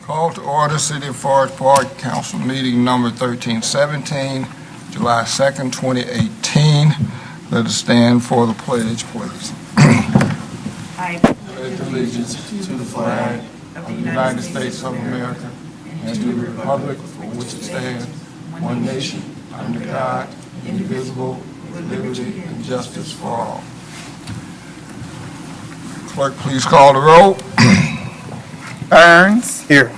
Call to order City of Forest Park Council meeting number 1317, July 2nd, 2018. Let us stand for the pledge, please. I Pledge allegiance to the flag of the United States of America and to the republic for which it stands, one nation, under God, indivisible, with liberty and justice for all. Clerk, please call the roll. Burns. Here.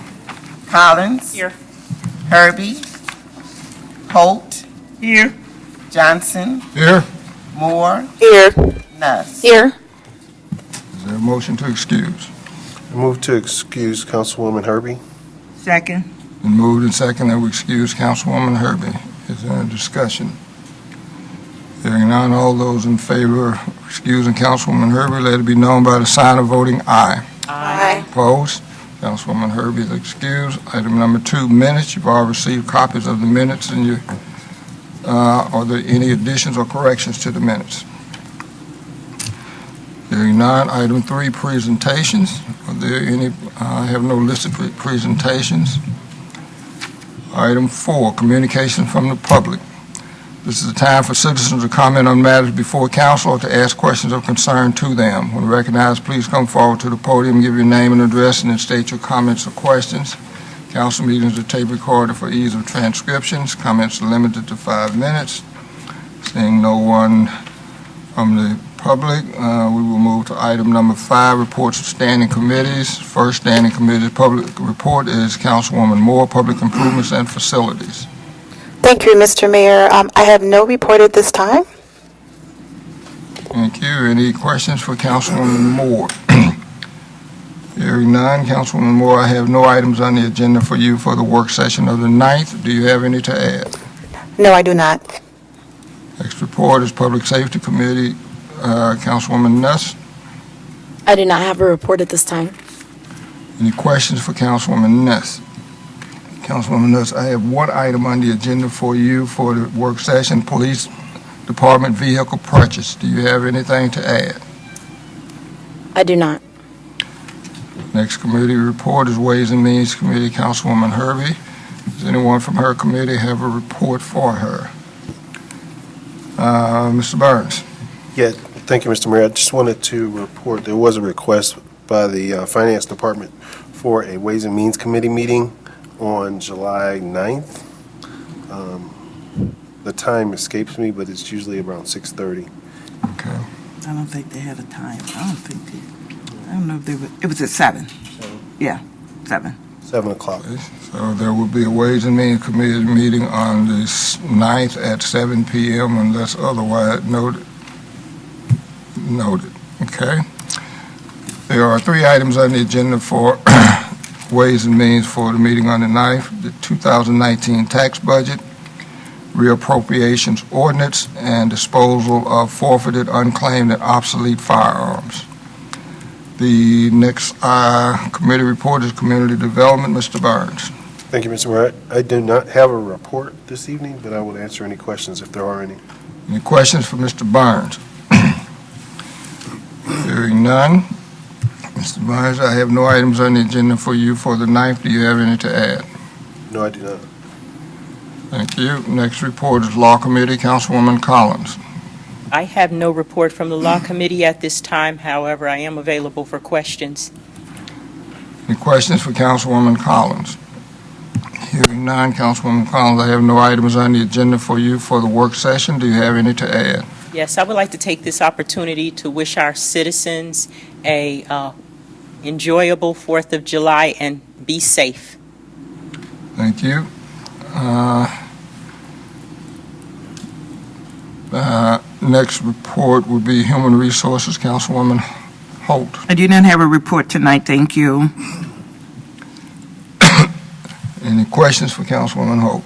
Collins. Here. Herbie. Holt. Here. Johnson. Here. Moore. Here. Nuss. Here. Is there a motion to excuse? I move to excuse Councilwoman Herbie. Second. Been moved and seconded that we excuse Councilwoman Herbie. Is there a discussion? Hearing none, all those in favor of excusing Councilwoman Herbie, let it be known by the sign of voting aye. Aye. Opposed? Councilwoman Herbie is excused. Item number 2, minutes. You've all received copies of the minutes, and are there any additions or corrections to the minutes? Hearing none. Item 3, presentations. Are there any? I have no listed presentations. Item 4, communication from the public. This is the time for citizens to comment on matters before council or to ask questions of concern to them. When recognized, please come forward to the podium, give your name and address, and then state your comments or questions. Council meetings are tape recorded for ease of transcriptions. Comments are limited to 5 minutes. Seeing no one from the public, we will move to item number 5, reports of standing committees. First standing committee public report is Councilwoman Moore, Public Improvements and Facilities. Thank you, Mr. Mayor. I have no report at this time. Thank you. Any questions for Councilwoman Moore? Hearing none, Councilwoman Moore, I have no items on the agenda for you for the work session of the 9th. Do you have any to add? No, I do not. Next report is Public Safety Committee. Councilwoman Nuss. I do not have a report at this time. Any questions for Councilwoman Nuss? Councilwoman Nuss, I have one item on the agenda for you for the work session, Police Department vehicle purchase. Do you have anything to add? I do not. Next committee report is Ways and Means Committee, Councilwoman Herbie. Does anyone from her committee have a report for her? Mr. Burns. Yeah, thank you, Mr. Mayor. I just wanted to report there was a request by the Finance Department for a Ways and Means Committee meeting on July 9th. The time escapes me, but it's usually around 6:30. Okay. I don't think they had a time. I don't know if they were. It was at 7. Yeah, 7. 7 o'clock. So there will be a Ways and Means Committee meeting on the 9th at 7 p.m. unless otherwise noted. Okay. There are 3 items on the agenda for Ways and Means for the meeting on the 9th: the 2019 tax budget, reappropriations ordinance, and disposal of forfeited, unclaimed, and obsolete firearms. The next committee report is Community Development. Mr. Burns. Thank you, Mr. Mayor. I do not have a report this evening, but I will answer any questions if there are any. Any questions for Mr. Burns? Hearing none. Mr. Burns, I have no items on the agenda for you for the 9th. Do you have any to add? No, I do not. Thank you. Next report is Law Committee, Councilwoman Collins. I have no report from the Law Committee at this time. However, I am available for questions. Any questions for Councilwoman Collins? Hearing none, Councilwoman Collins, I have no items on the agenda for you for the work session. Do you have any to add? Yes, I would like to take this opportunity to wish our citizens a enjoyable 4th of July and be safe. Thank you. Next report would be Human Resources, Councilwoman Holt. I do not have a report tonight. Thank you. Any questions for Councilwoman Holt?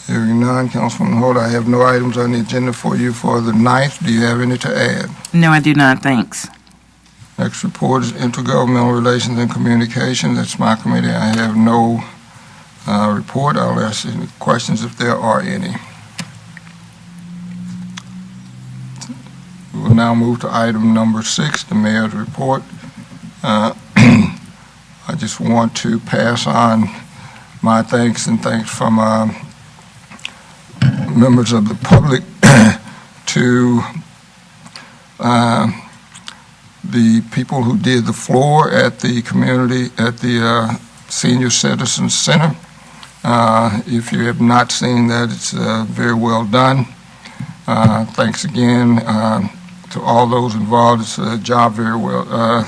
Hearing none, Councilwoman Holt, I have no items on the agenda for you for the 9th. Do you have any to add? No, I do not. Thanks. Next report is Intergovernmental Relations and Communications. That's my committee. I have no report. I'll ask any questions if there are any. We will now move to item number 6, the mayor's report. I just want to pass on my thanks and thanks from members of the public to the people who did the floor at the Senior Citizen Center. If you have not seen that, it's very well done. Thanks again to all those involved. It's a job very well,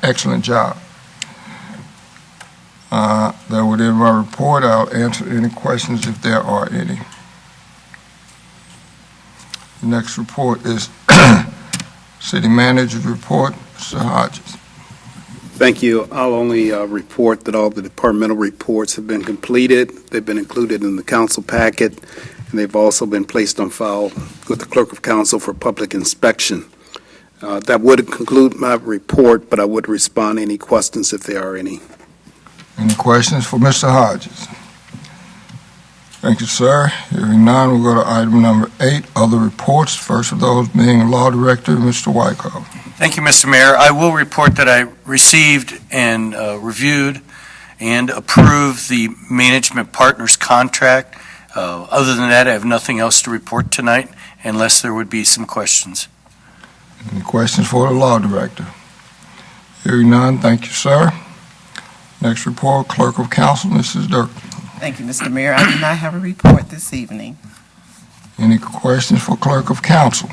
excellent job. That would end my report. I'll answer any questions if there are any. The next report is City Manager's report. Mr. Hodges. Thank you. I'll only report that all the departmental reports have been completed. They've been included in the council packet, and they've also been placed on file with the Clerk of Council for public inspection. That would conclude my report, but I would respond to any questions if there are any. Any questions for Mr. Hodges? Thank you, sir. Hearing none, we'll go to item number 8, other reports. First of those being Law Director, Mr. Wykoff. Thank you, Mr. Mayor. I will report that I received and reviewed and approved the management partners contract. Other than that, I have nothing else to report tonight unless there would be some questions. Any questions for the Law Director? Hearing none, thank you, sir. Next report, Clerk of Council, Mrs. Dirk. Thank you, Mr. Mayor. I do not have a report this evening. Any questions for Clerk of Council?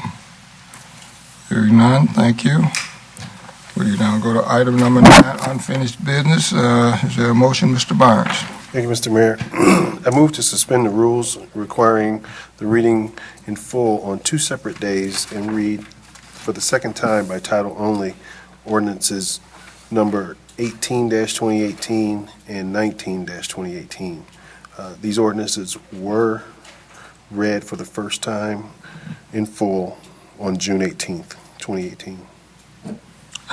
Hearing none, thank you. We now go to item number 9, unfinished business. Is there a motion, Mr. Barnes? Thank you, Mr. Mayor. I move to suspend the rules requiring the reading in full on 2 separate days and read for the second time by title only ordinances number 18-2018 and 19-2018. These ordinances were read for the first time in full on June 18th, 2018.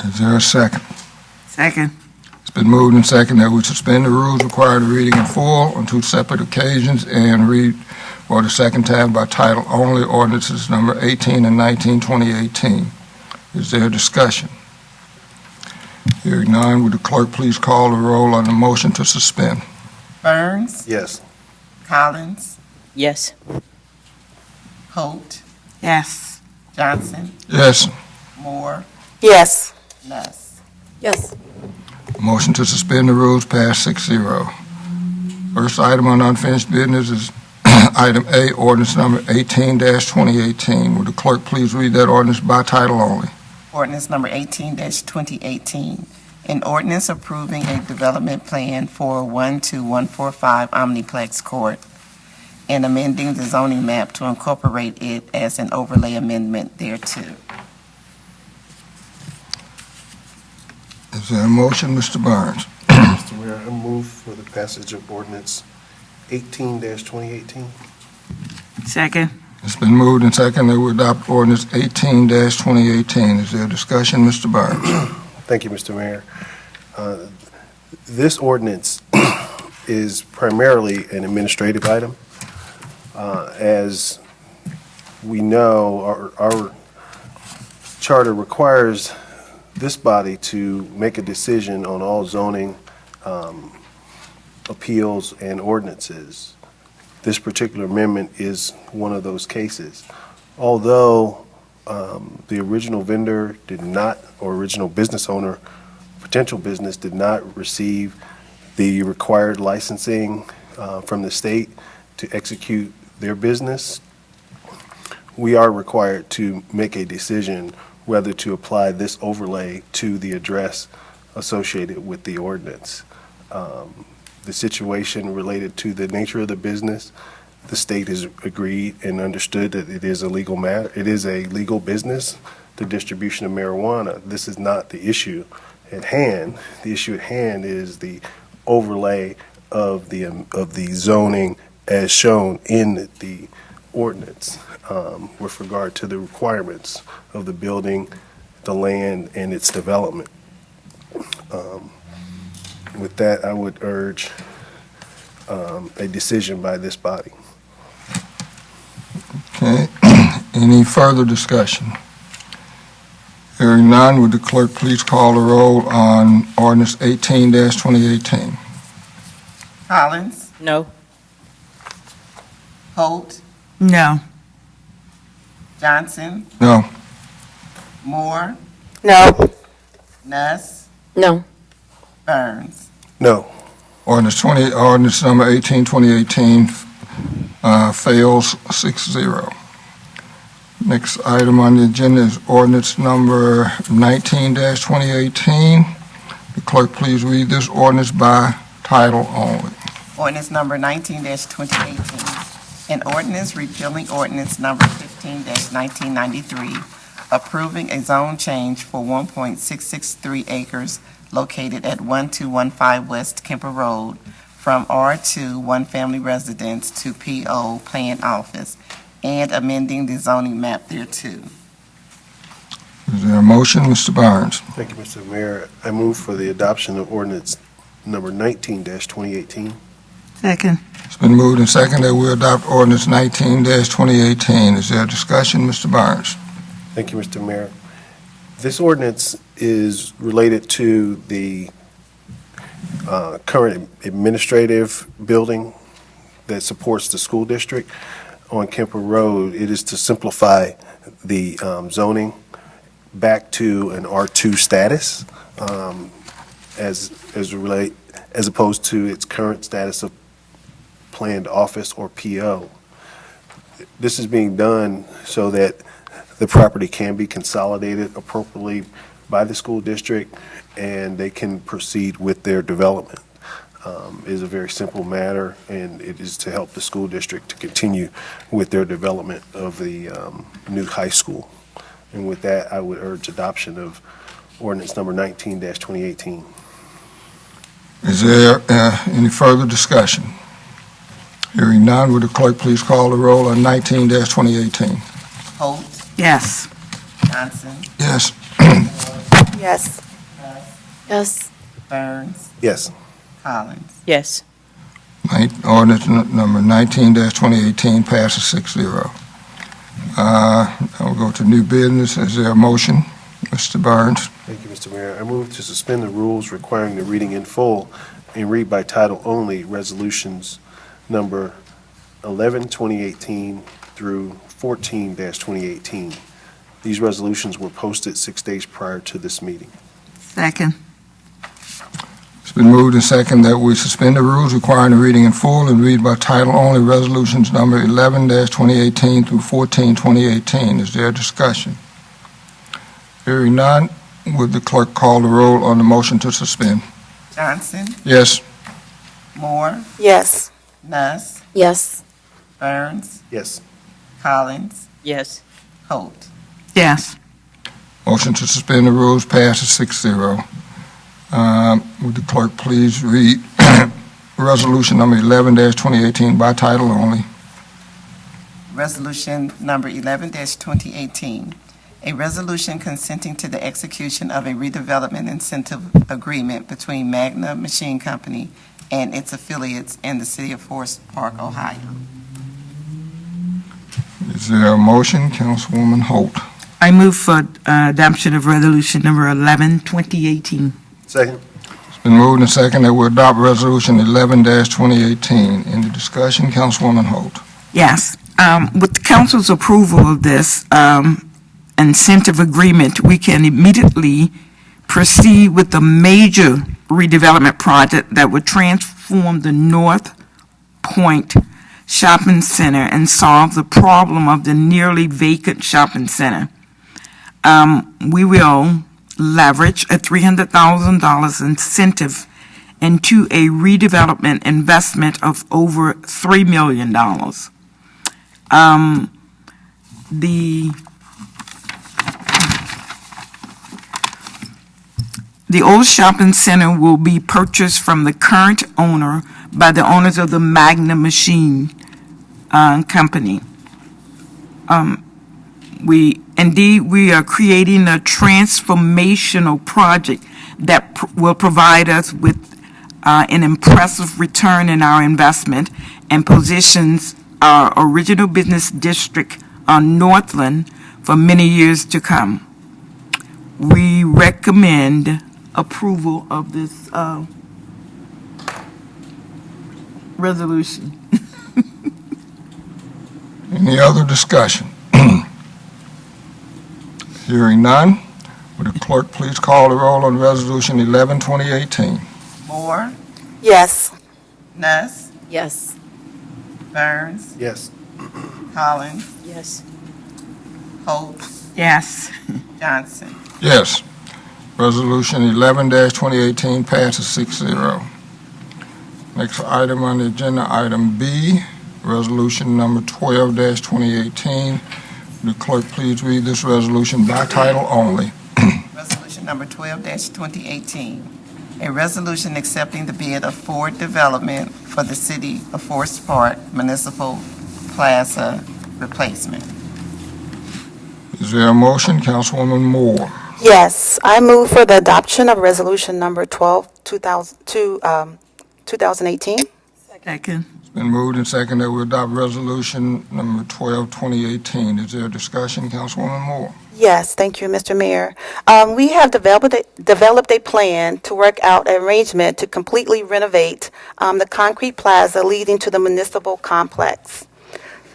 Is there a second? Second. It's been moved and seconded that we suspend the rules requiring reading in full on 2 separate occasions and read for the second time by title only ordinances number 18 and 19, 2018. Is there a discussion? Hearing none, would the clerk please call the roll on the motion to suspend? Burns, Yes. Collins, Yes. Holt, Yes. Johnson, Yes. Moore, Yes. Nuss. Yes. Motion to suspend the rules passed 6-0. First item on unfinished business is item A, ordinance number 18-2018. Would the clerk please read that ordinance by title only? Ordinance number 18-2018. An ordinance approving a development plan for 12145 Omniplex Court and amending the zoning map to incorporate it as an overlay amendment thereto. Is there a motion, Mr. Barnes? Mr. Mayor, I move for the passage of ordinance 18-2018. Second. It's been moved and seconded that we adopt ordinance 18-2018. Is there a discussion, Mr. Barnes? Thank you, Mr. Mayor. This ordinance is primarily an administrative item. As we know, our charter requires this body to make a decision on all zoning appeals and ordinances. This particular amendment is one of those cases. Although the original vendor did not, or original business owner, potential business did not receive the required licensing from the state to execute their business, we are required to make a decision whether to apply this overlay to the address associated with the ordinance. The situation related to the nature of the business, the state has agreed and understood that it is a legal matter. It is a legal business, the distribution of marijuana. This is not the issue at hand. The issue at hand is the overlay of the zoning as shown in the ordinance with regard to the requirements of the building, the land, and its development. With that, I would urge a decision by this body. Okay. Any further discussion? Hearing none, would the clerk please call the roll on ordinance 18-2018? Collins, No. Holt, No. Johnson, No. Moore, No. Nuss, No. Burns. No. Ordinance number 18-2018 fails 6-0. Next item on the agenda is ordinance number 19-2018. The clerk please read this ordinance by title only. Ordinance number 19-2018. An ordinance repealing ordinance number 15-1993, approving a zone change for 1.663 acres located at 1215 West Kemper Road from R2 One Family Residence to PO Plan Office, and amending the zoning map thereto. Is there a motion, Mr. Barnes? Thank you, Mr. Mayor. I move for the adoption of ordinance number 19-2018. Second. It's been moved and seconded that we adopt ordinance 19-2018. Is there a discussion, Mr. Barnes? Thank you, Mr. Mayor. This ordinance is related to the current administrative building that supports the school district on Kemper Road. It is to simplify the zoning back to an R2 status as opposed to its current status of planned office or PO. This is being done so that the property can be consolidated appropriately by the school district and they can proceed with their development. It is a very simple matter, and it is to help the school district to continue with their development of the new high school. And with that, I would urge adoption of ordinance number 19-2018. Is there any further discussion? Hearing none, would the clerk please call the roll on 19-2018? Holt, Yes. Johnson, Yes. Yes. Yes. Burns, Yes. Collins. Yes. Ordinance number 19-2018 passes 6-0. I'll go to new business. Is there a motion? Mr. Barnes? Thank you, Mr. Mayor. I move to suspend the rules requiring the reading in full and read by title only resolutions number 11-2018 through 14-2018. These resolutions were posted 6 days prior to this meeting. Second. It's been moved and seconded that we suspend the rules requiring the reading in full and read by title only resolutions number 11-2018 through 14-2018. Is there a discussion? Hearing none, would the clerk call the roll on the motion to suspend? Johnson, Yes. Moore, Yes. Nuss, Yes. Burns, Yes. Collins, Yes. Holt. Yes. Motion to suspend the rules passes 6-0. Would the clerk please read resolution number 11-2018 by title only? Resolution number 11-2018, a resolution consenting to the execution of a redevelopment incentive agreement between Magna Machine Company and its affiliates in the city of Forest Park, Ohio. Is there a motion? Councilwoman Holt. I move for adoption of resolution number 11-2018. Second. It's been moved and seconded that we adopt resolution 11-2018. Any discussion? Councilwoman Holt. Yes. With the council's approval of this incentive agreement, we can immediately proceed with a major redevelopment project that would transform the North Point Shopping Center and solve the problem of the nearly vacant shopping center. We will leverage a $300,000 incentive into a redevelopment investment of over $3 million. The old shopping center will be purchased from the current owner by the owners of the Magna Machine Company. We are creating a transformational project that will provide us with an impressive return in our investment and positions our original business district on Northland for many years to come. we recommend approval of this resolution. Any other discussion? Hearing none, would the clerk please call the roll on Resolution 11, 2018? Moore, Yes. Nuss, Yes. Burns, Yes. Collins, Yes. Holt, Yes. Johnson. Yes. Resolution 11-2018 passes 6-0. Next item on the agenda, item B, resolution number 12-2018. Would the clerk please read this resolution by title only? Resolution number 12-2018, a resolution accepting the bid of Ford Development for the City of Forest Park Municipal Plaza replacement. Is there a motion? Councilwoman Moore. Yes, I move for the adoption of Resolution Number 12, 2018. Second. It's been moved and seconded that we adopt resolution number 12-2018. Is there a discussion? Councilwoman Moore. Yes, thank you, Mr. Mayor. We have developed a plan to work out an arrangement to completely renovate the concrete plaza leading to the municipal complex.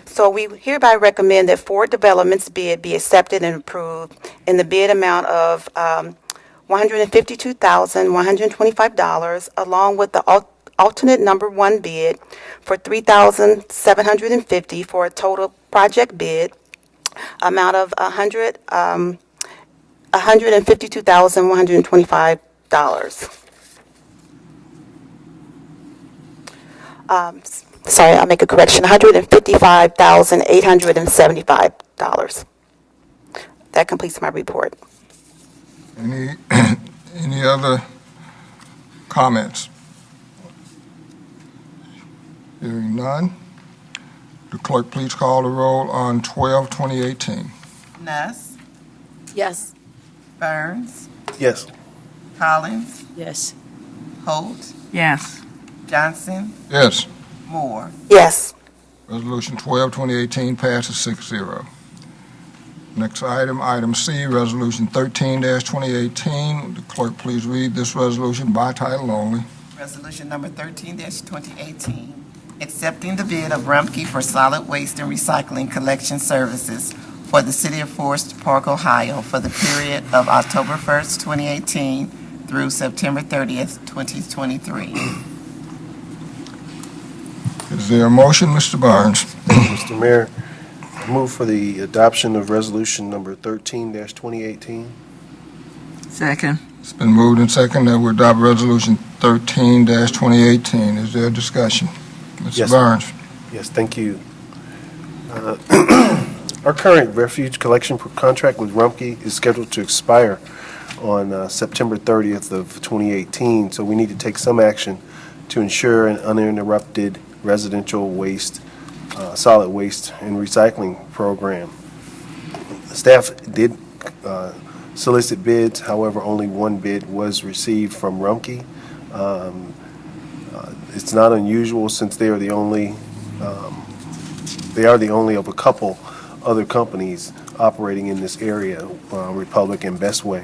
So we hereby recommend that Ford Development's bid be accepted and approved in the bid amount of $152,125, along with the alternate number one bid for $3,750 for a total project bid amount of $152,125. Sorry, I'll make a correction, $155,875. That completes my report. Any other comments? Hearing none. The clerk please call the roll on 12-2018. Nuss, Yes. Burns, Yes. Collins, Yes. Holt, Yes. Johnson, Yes. Moore. Yes. Resolution 12-2018 passes 6-0. Next item, item C, resolution 13-2018. The clerk please read this resolution by title only. Resolution number 13-2018, accepting the bid of Rumpke for solid waste and recycling collection services for the City of Forest Park, Ohio, for the period of October 1st, 2018 through September 30th, 2023. Is there a motion, Mr. Barnes? Mr. Mayor, I move for the adoption of resolution number 13-2018. Second. It's been moved and seconded that we adopt resolution 13-2018. Is there a discussion? Mr. Yes. Barnes? Yes, thank you. Our current refuge collection contract with Rumpke is scheduled to expire on September 30th of 2018, so we need to take some action to ensure an uninterrupted residential waste, solid waste and recycling program. Staff did solicit bids, however, only one bid was received from Rumpke. It's not unusual since they are the only of a couple other companies operating in this area, Republic and Bestway.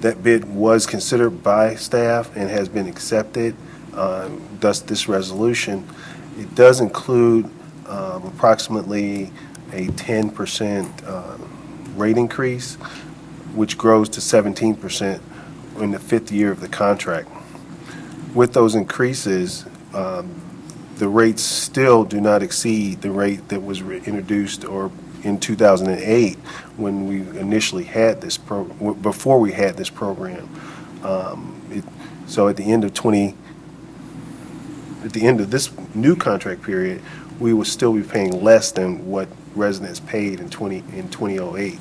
That bid was considered by staff and has been accepted, thus this resolution. It does include approximately a 10% rate increase, which grows to 17% in the fifth year of the contract. With those increases, the rates still do not exceed the rate that was introduced or in 2008 when we initially had this before we had this program. So at the end of this new contract period, we will still be paying less than what residents paid in 2008.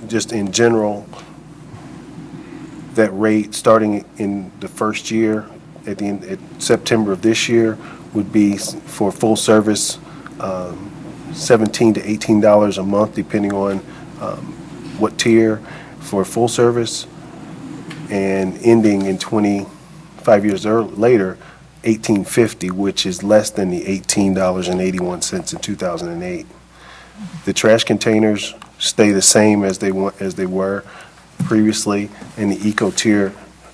Just in general, that rate starting in the first year at September of this year would be for full service $17 to $18 a month, depending on what tier for full service, and ending in 25 years later, $18.50, which is less than the $18.81 in 2008. The trash containers stay the same as they were previously, and the eco tier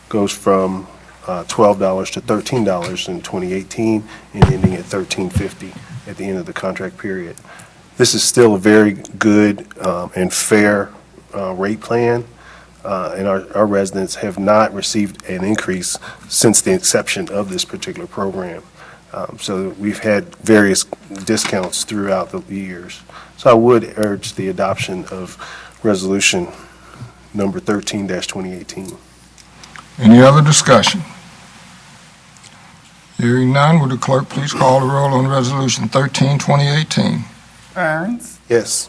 goes from $12 to $13 in 2018 and ending at $13.50 at the end of the contract period. This is still a very good and fair rate plan, and our residents have not received an increase since the inception of this particular program. So we've had various discounts throughout the years. So I would urge the adoption of Resolution number 13-2018. Any other discussion? Hearing none, would the clerk please call the roll on Resolution 13, 2018? Burns, Yes.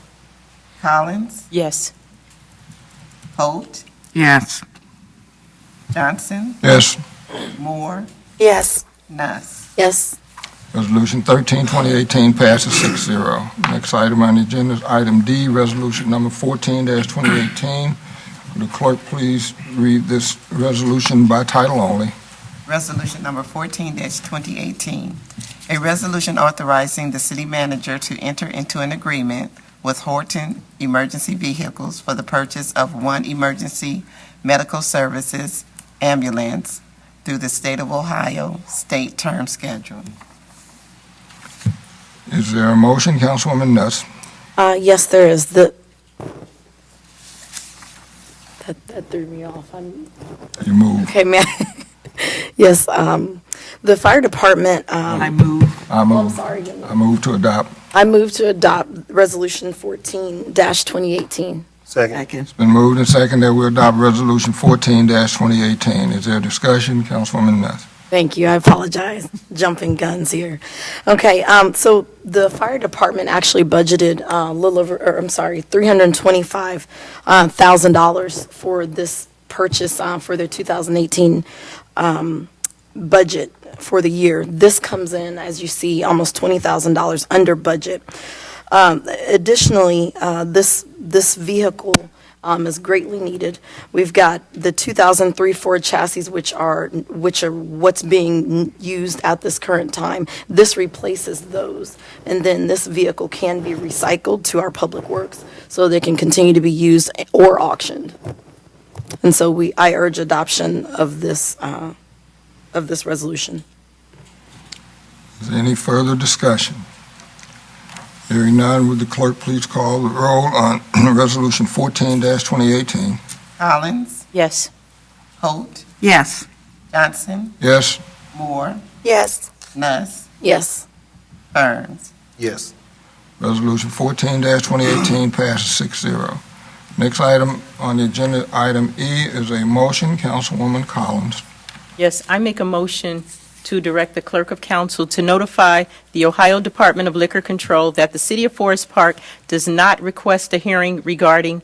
Collins, Yes. Holt, Yes. Johnson, Yes. Moore, Yes. Nuss. Yes. Resolution 13, 2018 passes 6-0. Next item on the agenda is item D, Resolution number 14-2018. Would the clerk please read this resolution by title only? Resolution number 14-2018. A resolution authorizing the city manager to enter into an agreement with Horton Emergency Vehicles for the purchase of one emergency medical services ambulance through the State of Ohio State Term Schedule. Is there a motion, Councilwoman Nuss? Yes, there is. That threw me off. You move. Okay, man. Yes, the fire department, I move. I I'm move. sorry. I move to adopt. I move to adopt Resolution 14-2018. Second. Second. Been moved and seconded that we adopt Resolution 14-2018. Is there discussion? Councilwoman Nuss. Thank you. I apologize. Jumping guns here. Okay, so the fire department actually budgeted a little over, or I'm sorry, $325,000 for this purchase for their 2018 budget for the year. This comes in, as you see, almost $20,000 under budget. Additionally, this vehicle is greatly needed. We've got the 2003 Ford chassis, which are what's being used at this current time. This replaces those, and then this vehicle can be recycled to our public works so they can continue to be used or auctioned. And so I urge adoption of this resolution. Is there any further discussion? Hearing none, would the clerk please call the roll on Resolution 14-2018? Collins, Yes. Holt, Yes. Johnson, Yes. Moore, Yes. Nuss, Yes. Burns. Yes. Resolution 14-2018 passes 6-0. Next item on the agenda, item E, is a motion. Councilwoman Collins. Yes, I make a motion to direct the clerk of council to notify the Ohio Department of Liquor Control that the city of Forest Park does not request a hearing regarding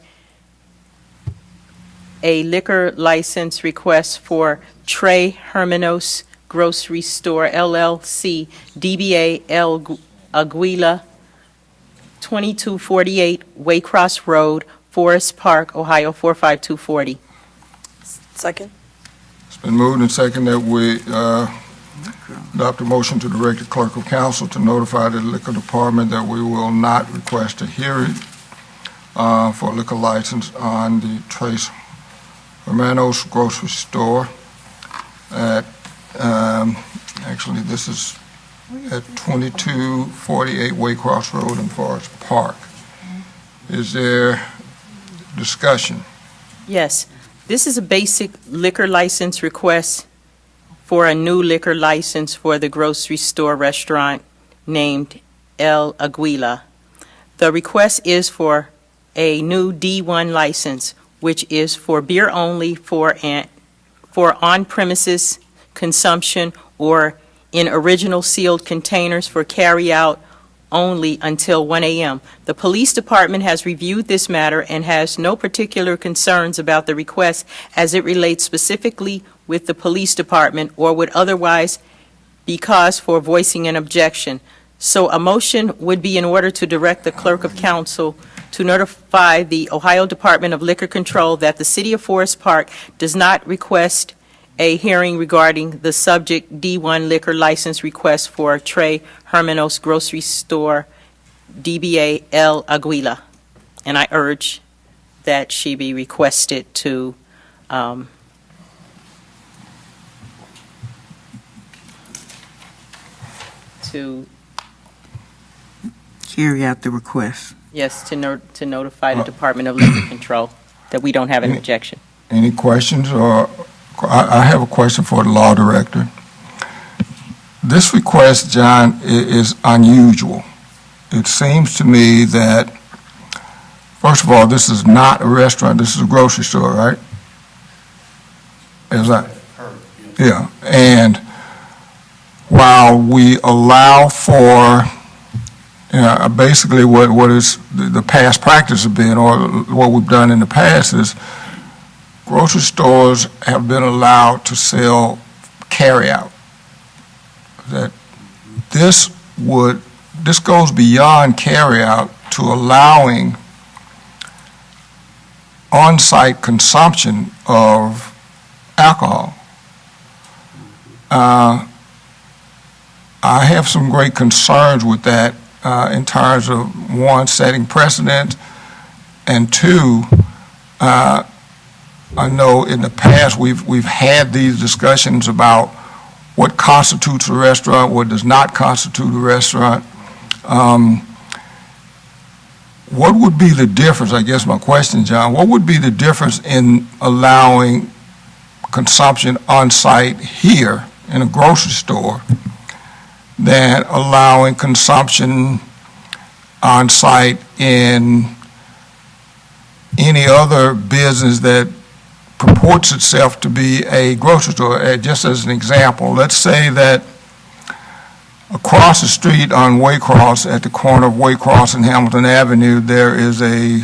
a liquor license request for Trey Hermanos Grocery Store LLC, DBA El Aguila, 2248 Waycross Road, Forest Park, Ohio 45240. Second? It's been moved and seconded that we adopt a motion to direct the clerk of council to notify the liquor department that we will not request a hearing for a liquor license on the Trace Hermanos Grocery Store at, actually, this is at 2248 Waycross Road in Forest Park. Is there discussion? Yes, this is a basic liquor license request for a new liquor license for the grocery store restaurant named El Aguila. The request is for a new D1 license, which is for beer only for on-premises consumption or in original sealed containers for carry-out only until 1 a.m. The police department has reviewed this matter and has no particular concerns about the request as it relates specifically with the police department or would otherwise be cause for voicing an objection. So a motion would be in order to direct the clerk of council to notify the Ohio Department of Liquor Control that the city of Forest Park does not request a hearing regarding the subject D1 liquor license request for Trey Hermanos Grocery Store, DBA El Aguila, and I urge that she be requested to to Carry out the request. yes, to notify the Department of Liquor Control that we don't have an objection. Any questions, or I have a question for the law director. This request, John, is unusual. It seems to me that, first of all, this is not a restaurant, this is a grocery store, right? Yeah, and while we allow for, basically what is the past practice have been, or what we've done in the past is, grocery stores have been allowed to sell carryout. That this goes beyond carryout to allowing on-site consumption of alcohol. I have some great concerns with that in terms of, one, setting precedent, and two, I know in the past we've had these discussions about what constitutes a restaurant, what does not constitute a restaurant. What would be the difference, I guess my question, John, what would be the difference in allowing consumption on-site here in a grocery store than allowing consumption on-site in any other business that purports itself to be a grocery store? Just as an example, let's say that across the street on Waycross, at the corner of Waycross and Hamilton Avenue, there is a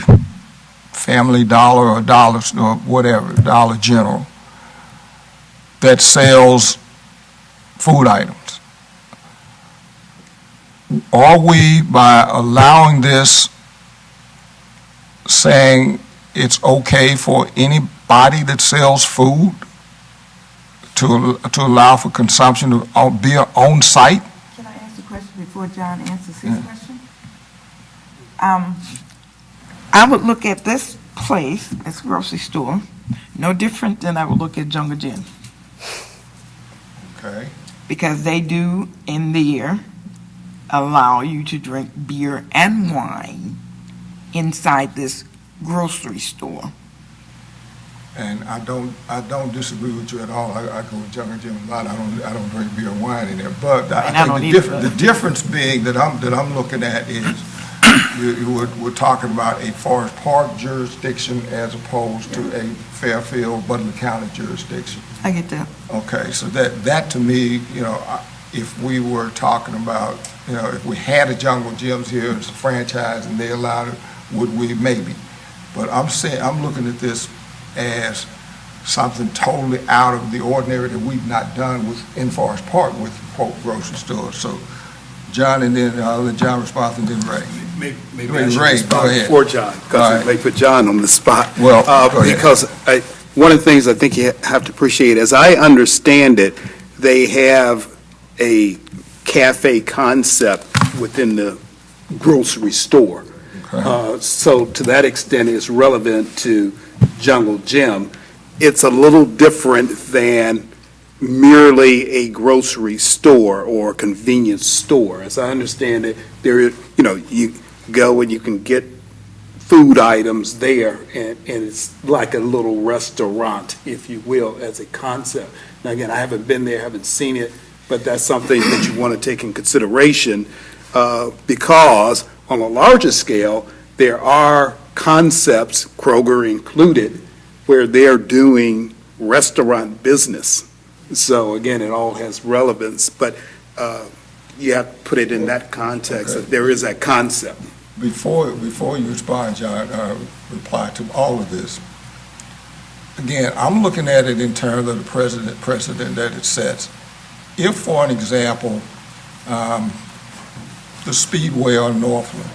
Family Dollar or Dollar Store, whatever, Dollar General, that sells food items. Are we, by allowing this, saying it's okay for anybody that sells food to allow for consumption of beer on site? Can I ask a question before John answers his question? I would look at this place, this grocery store, no different than I would look at Jungle Gym, Okay. because they do in there allow you to drink beer and wine inside this grocery store. And I don't disagree with you at all. I go to Jungle Gym a lot. I don't drink beer and wine in there. But And I I don't think either. the difference being that I'm looking at is we're talking about a Forest Park jurisdiction as opposed to a Fairfield, Butler County jurisdiction. I get that. Okay, so that to me, if we were talking about, if we had a Jungle Gyms here, it's a franchise and they allowed it, would we? Maybe. But I'm looking at this as something totally out of the ordinary that we've not done in Forest Park with, quote, grocery stores. So John, and then I'll let John respond, and then Ray. Maybe Ray, I should Ray, respond go ahead. before John, All because right. it may put John on the spot. Well, go ahead. Because one of the things I think you have to appreciate, as I understand it, they have a cafe concept within the grocery store. Okay. So to that extent, it's relevant to Jungle Gym. It's a little different than merely a grocery store or convenience store. As I understand it, you go and you can get food items there, and it's like a little restaurant, if you will, as a concept. Now, again, I haven't been there, haven't seen it, but that's something that you want to take in consideration, because on a larger scale, there are concepts, Kroger included, where they're doing restaurant business. So again, it all has relevance, but you have to put it in that context, that there is that concept. Before you respond, John, reply to all of this. Again, I'm looking at it in terms of the precedent that it sets. If, for an example, the Speedway on Northland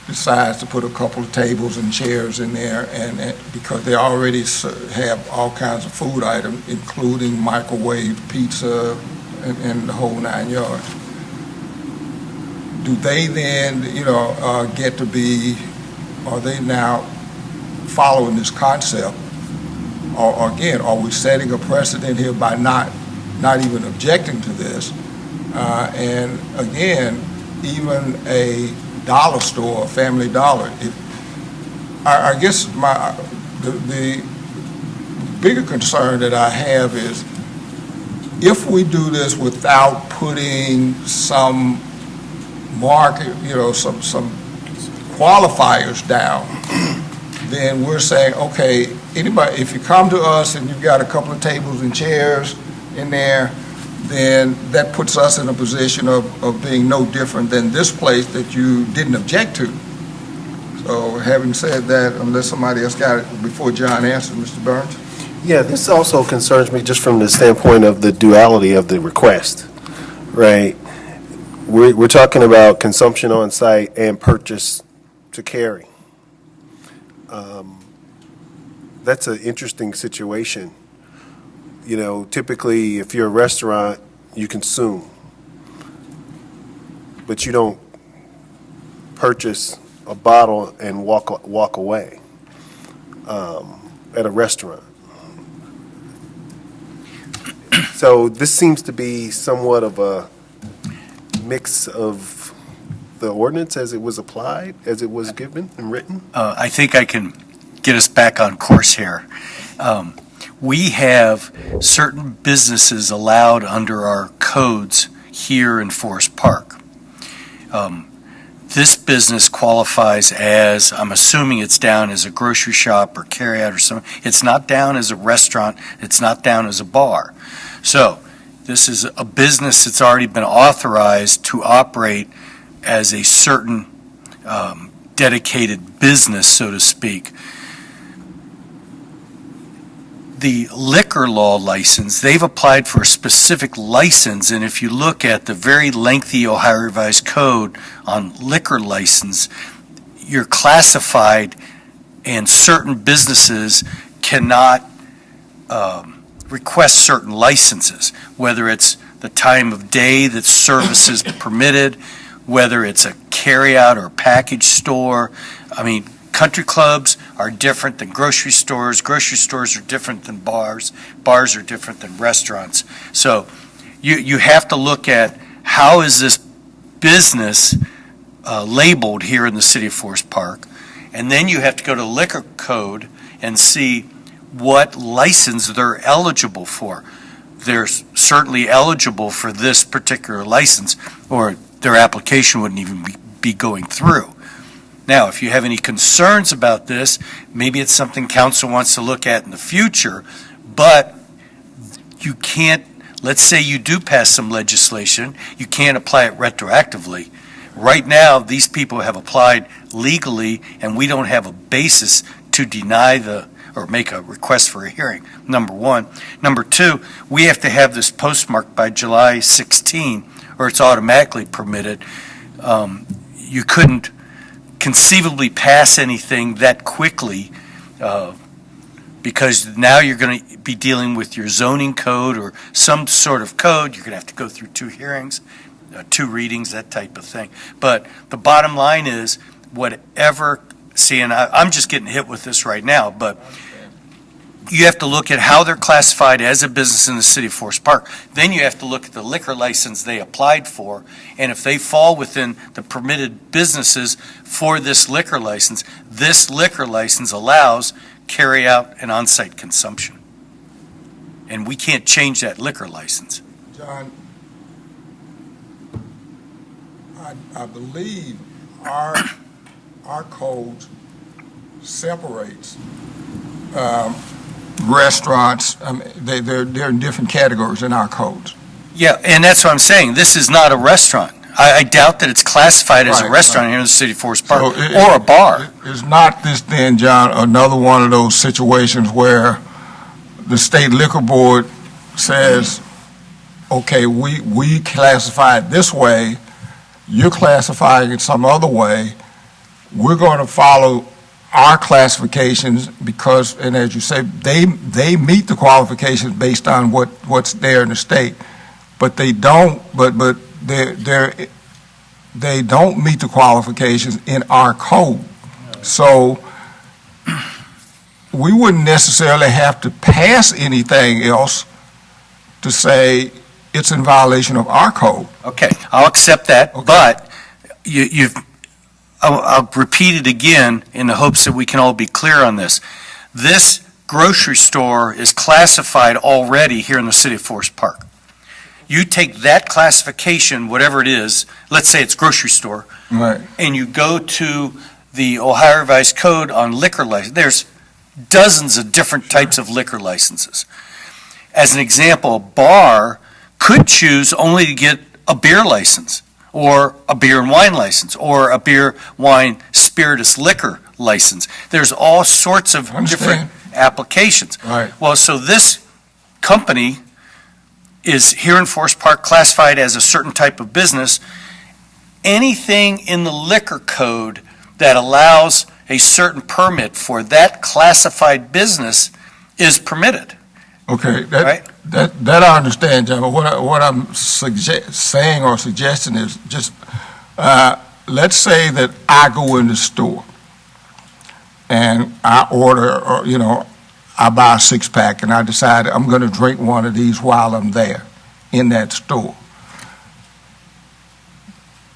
decides to put a couple of tables and chairs in there, and because they already have all kinds of food items, including microwave pizza and the whole 9 yards. do they then, get to be, are they now following this concept? Or again, are we setting a precedent here by not even objecting to this? And again, even a dollar store, Family Dollar, I guess the bigger concern that I have is if we do this without putting some market, some qualifiers down, then we're saying, okay, anybody, if you come to us and you've got a couple of tables and chairs in there, then that puts us in a position of being no different than this place that you didn't object to. So having said that, unless somebody else got it before John answered, Mr. Burns? Yeah, this also concerns me just from the standpoint of the duality of the request, right? We're talking about consumption on site and purchase to carry. That's an interesting situation. Typically, if you're a restaurant, you consume, but you don't purchase a bottle and walk away at a restaurant. So this seems to be somewhat of a mix of the ordinance as it was applied, as it was given and written. I think I can get us back on course here. We have certain businesses allowed under our codes here in Forest Park. This business qualifies as, I'm assuming it's down as a grocery shop or carryout or something. It's not down as a restaurant. It's not down as a bar. So this is a business that's already been authorized to operate as a certain dedicated business, so to speak. The liquor law license, they've applied for a specific license, and if you look at the very lengthy Ohio Revised Code on liquor license, you're classified, and certain businesses cannot request certain licenses, whether it's the time of day that service is permitted, whether it's a carryout or package store. I mean, country clubs are different than grocery stores. Grocery stores are different than bars. Bars are different than restaurants. So you have to look at how is this business labeled here in the city of Forest Park, and then you have to go to liquor code and see what license they're eligible for. They're certainly eligible for this particular license, or their application wouldn't even be going through. Now, if you have any concerns about this, maybe it's something council wants to look at in the future, but you can't, let's say you do pass some legislation, you can't apply it retroactively. Right now, these people have applied legally, and we don't have a basis to deny or make a request for a hearing, number one. Number two, we have to have this postmarked by July 16, or it's automatically permitted. You couldn't conceivably pass anything that quickly because now you're going to be dealing with your zoning code or some sort of code. You're going to have to go through 2 hearings, 2 readings, that type of thing. But the bottom line is whatever, and I'm just getting hit with this right now, but you have to look at how they're classified as a business in the city of Forest Park. Then you have to look at the liquor license they applied for, and if they fall within the permitted businesses for this liquor license allows carry-out and on-site consumption. And we can't change that liquor license. John, I believe our code separates restaurants. They're in different categories in our codes. Yeah, and that's what I'm saying. This is not a restaurant. I doubt that it's classified as a Right, restaurant right. here in the city of Forest Park, So or a bar. Is not this then, John, another one of those situations where the state liquor board says, okay, we classify it this way, you're classifying it some other way, we're going to follow our classifications because, and as you say, they meet the qualifications based on what's there in the state, but they don't, but they're they don't meet the qualifications in our code. So we wouldn't necessarily have to pass anything else to say it's in violation of our code. Okay, I'll accept that, Okay. but I'll repeat it again in the hopes that we can all be clear on this. This grocery store is classified already here in the city of Forest Park. You take that classification, whatever it is, let's say it's grocery store, Right. and you go to the Ohio Revised Code on liquor license, there's dozens of different types of liquor licenses. As an example, a bar could choose only to get a beer license, or a beer and wine license, or a beer, wine, spirituous liquor license. There's all sorts of different Understand. applications. Right. Well, so this company is here in Forest Park classified as a certain type of business. Anything in the liquor code that allows a certain permit for that classified business is permitted. Okay, Right. that I understand, John, but what I'm saying or suggesting is just, let's say that I go in the store and I order, or, I buy a six-pack and I decide I'm going to drink one of these while I'm there in that store.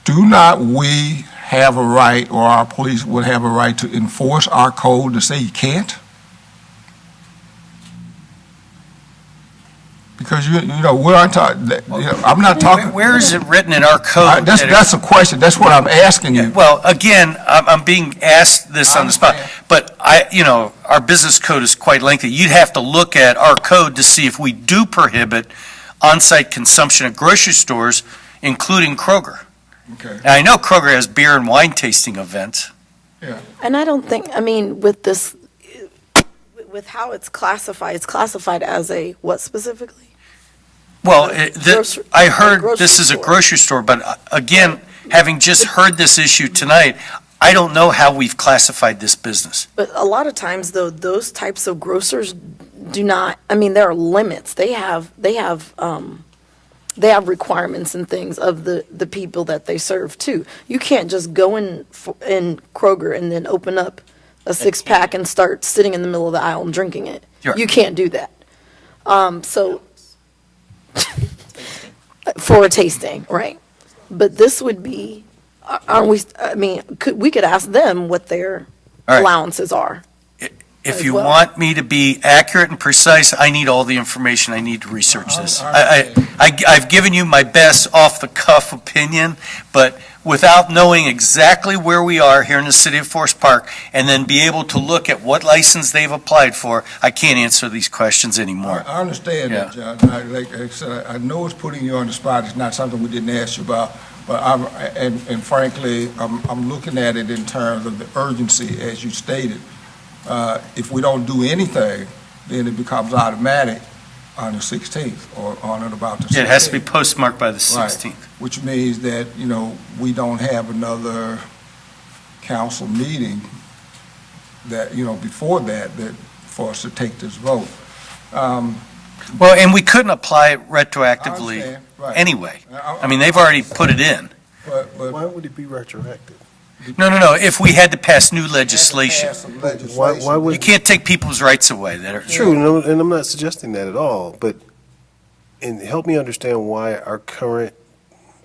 Do not we have a right, or our police would have a right to enforce our code to say you can't? Because we're not talking. I'm not talking. Where is it written in our code? That's a question. That's what I'm asking you. Well, again, I'm being asked this on the spot, but our business code is quite lengthy. You'd have to look at our code to see if we do prohibit on-site consumption at grocery stores, including Kroger. Okay. And I know Kroger has beer and wine tasting events. And I don't think, with this, with how it's classified as a what specifically? Well, Grocery- I a heard grocery this is a store. grocery store, but again, having just heard this issue tonight, I don't know how we've classified this business. But a lot of times, though, those types of grocers do not, there are limits. They have requirements and things of the people that they serve too. You can't just go in Kroger and then open up a six-pack and start sitting in the middle of the aisle and drinking it. Sure. You can't do that. So, for a tasting, right? But this would be, aren't we, we could ask them what their All right. allowances are. If as you well. want me to be accurate and precise, I need all the information. I need to research this. I've given you my best off-the-cuff opinion, but without knowing exactly where we are here in the city of Forest Park, and then be able to look at what license they've applied for, I can't answer these questions anymore. I understand that, Yeah. John. Like I said, I know it's putting you on the spot. It's not something we didn't ask you about. But and frankly, I'm looking at it in terms of the urgency, as you stated. If we don't do anything, then it becomes automatic on the 16th or on and about the 16th. Yeah, it has to be postmarked by the 16th. Which means that, we don't have another council meeting that, before that for us to take this vote. Well, and we couldn't apply it retroactively understand, right. anyway. They've already put it in. But Why would it be retroactive? No. If we had to pass new legislation. pass some Why legislation. would? You can't take people's rights away that are. True, no, and I'm not suggesting that at all, but, and help me understand why our current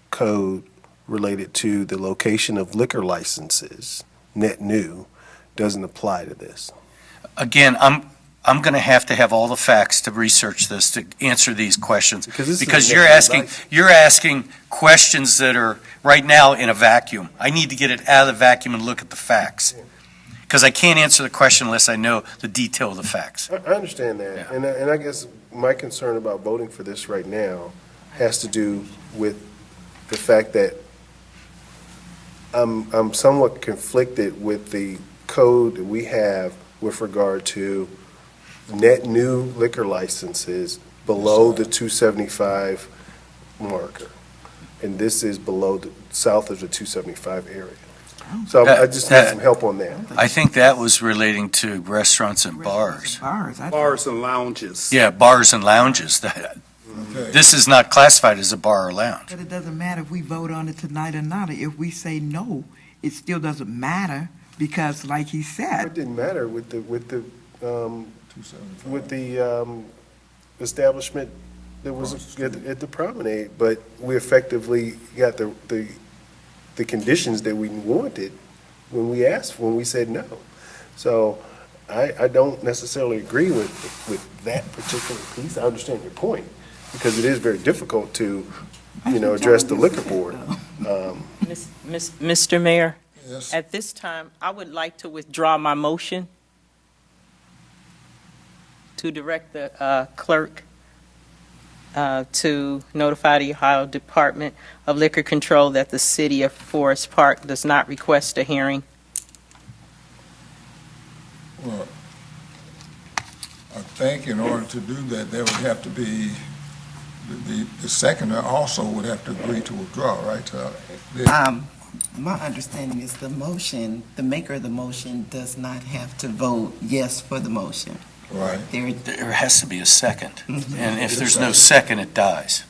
code related to the location of liquor licenses, net new, doesn't apply to this. Again, I'm going to have all the facts to research this, to answer these questions. Because this is Because a you're net asking, license. you're asking questions that are right now in a vacuum. I need to get it out of the vacuum and look at the facts. Because I can't answer the question unless I know the detail of the facts. I understand that, Yeah. and I guess my concern about voting for this right now has to do with the fact that I'm somewhat conflicted with the code that we have with regard to net new liquor licenses below the 275 marker. And this is south of the 275 area. So I just need some help on that. I think that was relating to restaurants and bars. Bars. Bars and lounges. Yeah, bars and lounges. Okay. This is not classified as a bar or lounge. But it doesn't matter if we vote on it tonight or not. If we say no, it still doesn't matter because, like he It said, didn't matter with the establishment that was at the promenade, but we effectively got the conditions that we wanted when we said no. So I don't necessarily agree with that particular piece. I understand your point, because it is very difficult to, address the liquor board. Mr. Mayor, Yes. at this time, I would like to withdraw my motion to direct the clerk to notify the Ohio Department of Liquor Control that the city of Forest Park does not request a hearing. Well, I think in order to do that, there would have to be, the seconder also would have to agree to withdraw, right? My understanding is the maker of the motion does not have to vote yes for the motion. Right. There has to be a second, and if there's no second, it dies.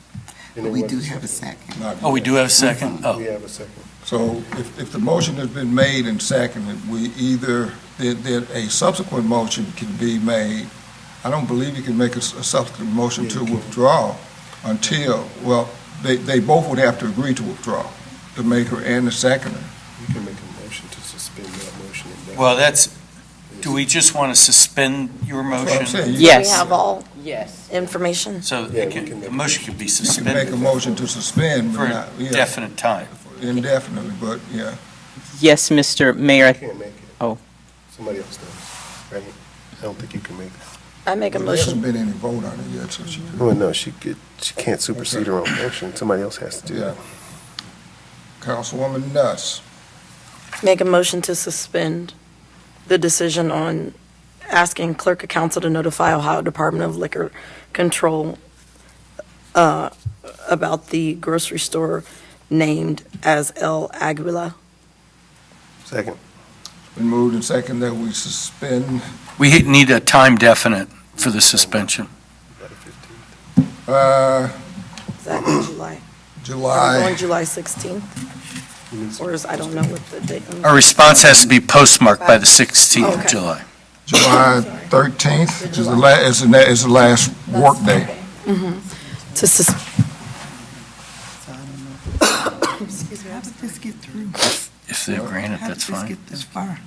We do have a second. Oh, we do have a second? We Oh, have a second. So if the motion has been made and seconded, we either, then a subsequent motion can be made. I don't believe you can make a subsequent motion to withdraw until, well, they both would have to agree to withdraw, the maker and the seconder. You can make a motion to suspend that motion. well, do we just want to suspend your That's what I'm motion? saying. We Yes. have all Yes. information. So Yeah, we can make the a motion could be You can make a suspended motion to suspend, for but not, a yeah, definite time. indefinitely, but, yeah. Yes, Mr. Mayor. You can't make it. Oh. Somebody else does, right? I don't think you can make it. I make a There hasn't motion. been any vote on it yet, so she could. Well, no, she can't supersede her own motion. Somebody else has to do Yeah. that. Councilwoman Nuss. Make a motion to suspend the decision on asking clerk of council to notify Ohio Department of Liquor Control about the grocery store named as El Aguila. Second. Been moved and second that we suspend, We need a time definite for the suspension. Is that in July? Are we July, going July 16th? Or is, I don't know what the date. Our response has to be postmarked by the 16th of Okay. July. July 13th is the last workday. To sus, how did this get through? If they grant it, How did that's this fine. get this far?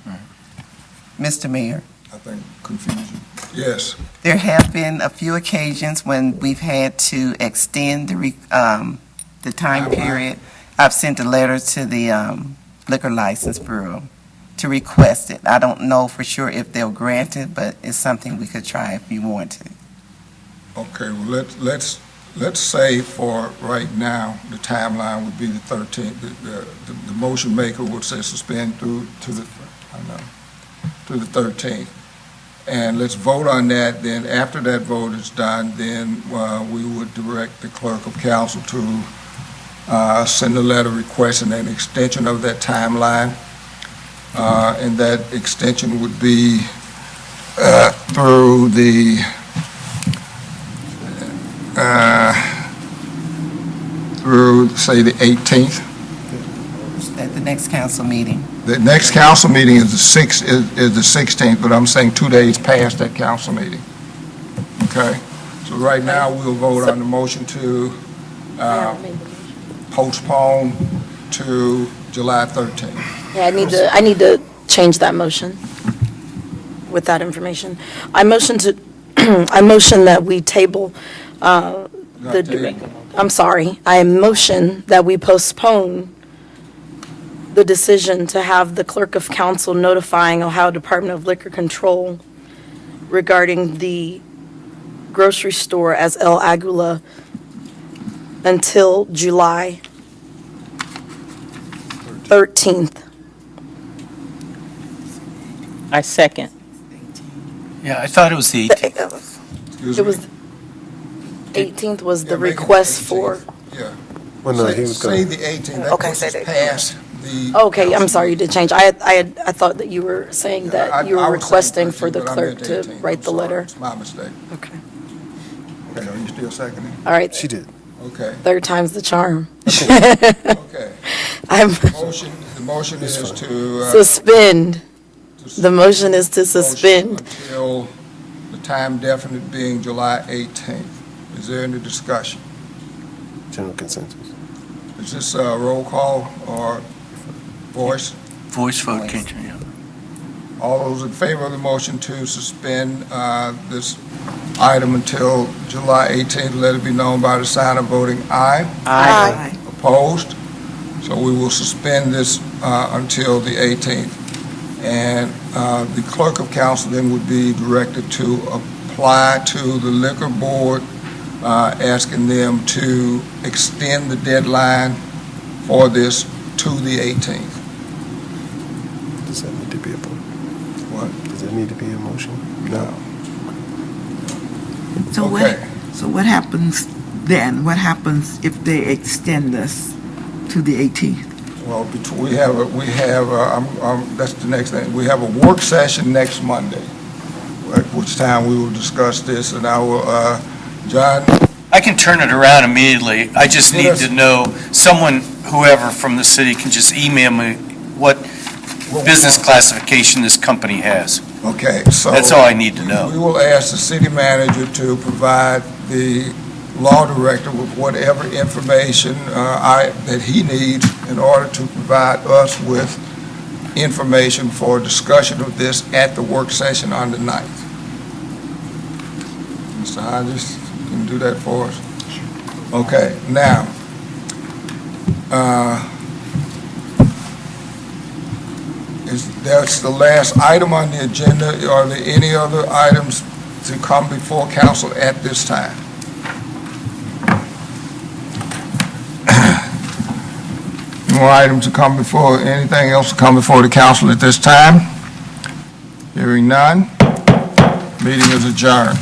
Mr. Mayor, I think confusion. Yes, there have been a few occasions when we've had to extend the time period. I've sent a letter to the Liquor License Bureau to request it. I don't know for sure if they'll grant it, but it's something we could try if you want to. okay, well, let's say for right now, the timeline would be the 13th. The motion maker would say suspend to the 13th. And let's vote on that, then after that vote is done, then we would direct the clerk of council to send a letter requesting an extension of that timeline. And that extension would be through say, the 18th. At the next council meeting. The next council meeting is the 16th, but I'm saying 2 days past that council meeting. Okay? So right now, we'll vote on the motion to postpone to July 13th. yeah, I need to change that motion with that information. I motion that we table, I'm sorry, I motion that we postpone the decision to have the clerk of council notifying Ohio Department of Liquor Control regarding the grocery store as El Aguila until July 13th. I second. Yeah, I thought it was the 18th. Excuse It me. was, 18th was Yeah, the make it the request 18th. for, Yeah. Well, no, he was Say going the 18th. That Okay, puts say us the 18th. past the. okay, I'm sorry, you did change. I thought that you were saying Yeah, that you I were was saying requesting 13th, for the but I clerk meant to 18th. write I'm the sorry. letter. It's my mistake. Okay. Okay, are you still seconding? All right, She did. Okay, third time's the charm. okay. I'm The motion is to. suspend. The motion is to suspend. Until the time definite being July 18th. Is there any discussion? General consensus. Is this a roll call or voice? Voice vote, can't you? Yeah. All those in favor of the motion to suspend this item until July 18th, let it be known by the sign of voting aye. Aye. Opposed? So we will suspend this until the 18th. And the clerk of council then would be directed to apply to the liquor board, asking them to extend the deadline for this to the 18th. Does that need to be a vote? What? Does that need to be a motion? No. So Okay. what happens then? What happens if they extend this to the 18th? Well, that's the next thing. We have a work session next Monday, at which time we will discuss this, and I will, John, I can turn it around immediately. I just need Yes. to know, whoever from the city can just email me what business classification this company has. okay, so. That's all I need to We know. will ask the city manager to provide the law director with whatever information that he needs in order to provide us with information for discussion of this at the work session on the 9th. Mr. Hodges, can you do that for us? Okay, now, that's the last item on the agenda. Are there any other items to come before council at this time? More items to come before, anything else to come before the council at this time? Hearing none, meeting is adjourned.